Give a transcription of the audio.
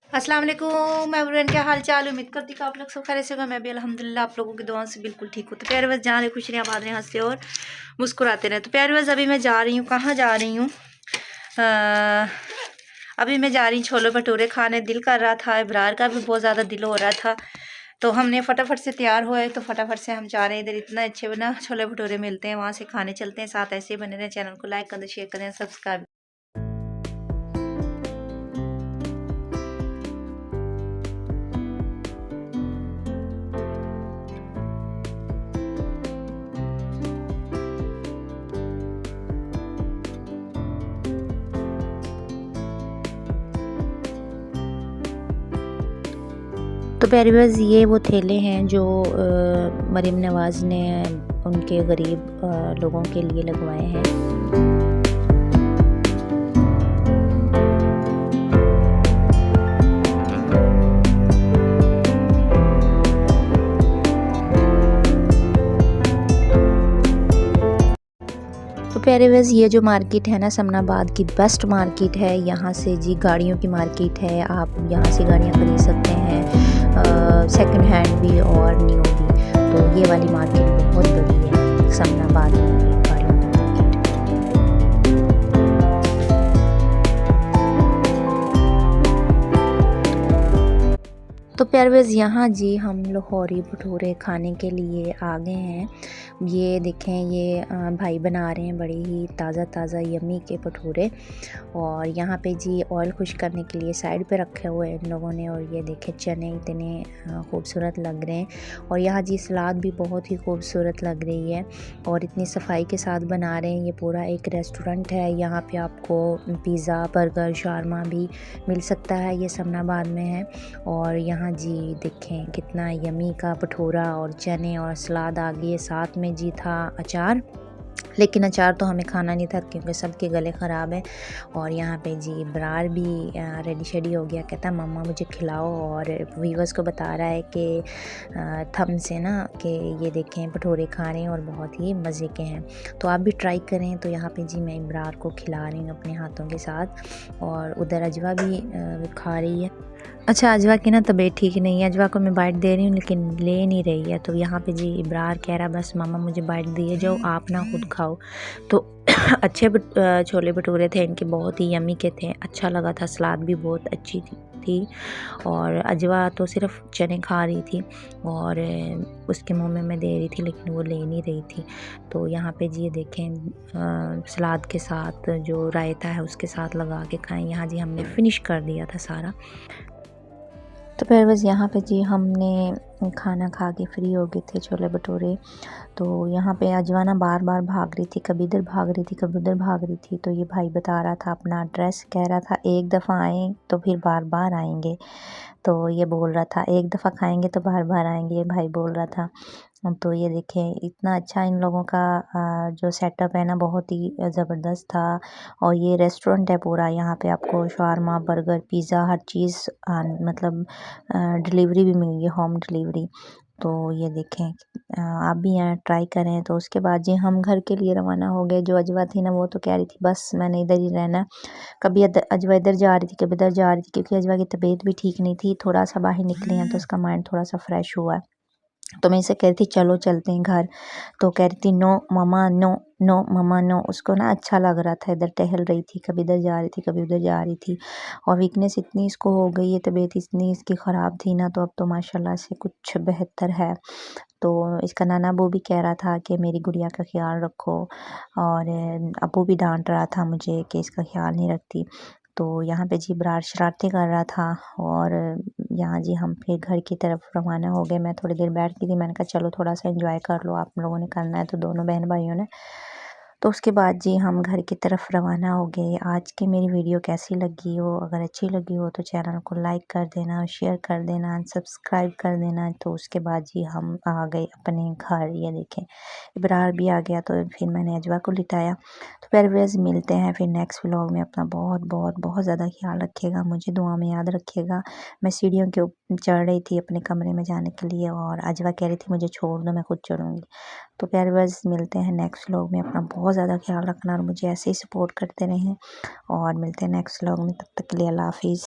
अस्सलाम वालेकुम एवरीवन, क्या हाल चाल। उम्मीद करती हूँ आप लोग सब खैरियत से होगा। मैं भी अल्हम्दुलिल्लाह आप लोगों की दुआओं से बिल्कुल ठीक हूँ। तो प्यारे बस जहाँ खुश रहे, आबाद रहे, हंसते और मुस्कुराते रहे। तो प्यारे बस अभी मैं जा रही हूँ, कहाँ जा रही हूँ, अभी मैं जा रही हूँ छोले भटूरे खाने। दिल कर रहा था, इब्रार का भी बहुत ज़्यादा दिल हो रहा था, तो हमने फटाफट से तैयार हुए, तो फटाफट से हम जा रहे हैं। इधर इतना अच्छे बना छोले भटूरे मिलते हैं, वहाँ से खाने चलते हैं। साथ ऐसे ही बने रहे, चैनल को लाइक कर दें, शेयर करें, सब्सक्राइब। तो प्यारे बस ये वो थैले हैं जो मरीम नवाज़ ने उनके गरीब लोगों के लिए लगवाए हैं। तो प्यारे वैस ये जो मार्केट है ना, समनाबाद की बेस्ट मार्केट है। यहाँ से जी गाड़ियों की मार्केट है, आप यहाँ से गाड़ियाँ खरीद सकते हैं, सेकंड हैंड भी और न्यू भी। तो ये वाली मार्केट बहुत बड़ी है समनाबाद में, ये गाड़ियों की मार्केट। तो प्यारे वैस यहाँ जी हम लाहौरी भटूरे खाने के लिए आ गए हैं। ये देखें, ये भाई बना रहे हैं बड़े ही ताज़ा यम्मी के भटूरे। और यहाँ पे जी ऑयल खुश करने के लिए साइड पे रखे हुए हैं इन लोगों ने। और ये देखें चने इतने खूबसूरत लग रहे हैं। और यहाँ जी सलाद भी बहुत ही खूबसूरत लग रही है और इतनी सफाई के साथ बना रहे हैं। ये पूरा एक रेस्टोरेंट है, यहाँ पे आपको पिज़्ज़ा, बर्गर, शारमा भी मिल सकता है। ये समनाबाद में है। और यहाँ जी देखें कितना यम्मी का भटूरा और चने और सलाद आ गई है। साथ में जी था अचार, लेकिन अचार तो हमें खाना नहीं था क्योंकि सबके गले ख़राब हैं। और यहाँ पे जी इब्रार भी रेडी शेडी हो गया, कहता मम्मा मुझे खिलाओ। और व्यूअर्स को बता रहा है कि थम से ना कि ये देखें भटूरे खा रहे हैं और बहुत ही मज़े के हैं, तो आप भी ट्राई करें। तो यहाँ पे जी मैं इब्रार को खिला रही हूँ अपने हाथों के साथ। और उधर अजवा भी खा रही है। अच्छा, अजवा की ना तबीयत ठीक नहीं है, अजवा को मैं बाइट दे रही हूँ लेकिन ले नहीं रही है। तो यहाँ पे जी इब्रार कह रहा बस मामा मुझे बाइट दिए जाओ, आप ना खुद खाओ। तो अच्छे छोले भटूरे थे इनके, बहुत ही यम्मी के थे, अच्छा लगा था। सलाद भी बहुत अच्छी थी। और अजवा तो सिर्फ चने खा रही थी और उसके मुंह में मैं दे रही थी लेकिन वो ले नहीं रही थी। तो यहाँ पे जी देखें सलाद के साथ जो रायता है उसके साथ लगा के खाएं। यहाँ जी हमने फिनिश कर दिया था सारा। तो फिर बस यहाँ पे जी हमने खाना खा के फ्री हो गए थे, छोले भटूरे। तो यहाँ पे अजवाना बार बार भाग रही थी, कभी इधर भाग रही थी, कभी उधर भाग रही थी। तो ये भाई बता रहा था अपना एड्रेस, कह रहा था एक दफ़ा आएँ तो फिर बार बार आएंगे। तो ये बोल रहा था एक दफ़ा खाएंगे तो बार बार आएंगे, ये भाई बोल रहा था। तो ये देखें इतना अच्छा इन लोगों का जो सेटअप है ना, बहुत ही ज़बरदस्त था। और ये रेस्टोरेंट है पूरा, यहाँ पे आपको शावरमा, बर्गर, पिज़्ज़ा हर चीज़ मतलब डिलीवरी भी मिलेगी, होम डिलीवरी। तो ये देखें आप भी यहाँ ट्राई करें। तो उसके बाद जी हम घर के लिए रवाना हो गए। जो अजवा थी ना, वो तो कह रही थी बस मैंने इधर ही रहना। कभी अजवा इधर जा रही थी, कभी इधर जा रही थी, क्योंकि अजवा की तबीयत भी ठीक नहीं थी। थोड़ा सा बाहर निकले हैं तो उसका माइंड थोड़ा सा फ्रेश हुआ है। तो मैं इसे कह रही थी चलो चलते हैं घर, तो कह रही थी नो मम्मा नो, नो मम्मा नो। उसको ना अच्छा लग रहा था, इधर टहल रही थी, कभी इधर जा रही थी, कभी उधर जा रही थी। और वीकनेस इतनी इसको हो गई है, तबीयत इतनी इसकी ख़राब थी ना, तो अब तो माशाल्लाह से कुछ बेहतर है। तो इसका नाना अबू भी कह रहा था कि मेरी गुड़िया का ख्याल रखो। और अबू भी डांट रहा था मुझे कि इसका ख्याल नहीं रखती। तो यहाँ पे जी इब्रार शरारतें कर रहा था। और यहाँ जी हम फिर घर की तरफ रवाना हो गए। मैं थोड़ी देर बैठ गई थी, मैंने कहा चलो थोड़ा सा एंजॉय कर लो, आप लोगों ने करना है तो, दोनों बहन भाइयों ने। तो उसके बाद जी हम घर की तरफ रवाना हो गए। आज की मेरी वीडियो कैसी लगी हो, अगर अच्छी लगी हो तो चैनल को लाइक कर देना, शेयर कर देना, सब्सक्राइब कर देना। तो उसके बाद जी हम आ गए अपने घर। ये देखें इब्रार भी आ गया, तो फिर मैंने अजवा को लिटाया। तो फिर वेज मिलते हैं फिर नेक्स्ट व्लॉग में। अपना बहुत बहुत बहुत ज़्यादा ख्याल रखिएगा, मुझे दुआ में याद रखिएगा। मैं सीढ़ियों के ऊपर चढ़ रही थी अपने कमरे में जाने के लिए, और अजवा कह रही थी मुझे छोड़ दो मैं खुद चढ़ूँगी। तो प्यारे बस मिलते हैं नेक्स्ट व्लॉग में। अपना बहुत ज़्यादा ख्याल रखना और मुझे ऐसे ही सपोर्ट करते रहें। और मिलते हैं नेक्स्ट व्लॉग में, तब तक के लिए अल्लाह हाफिज़।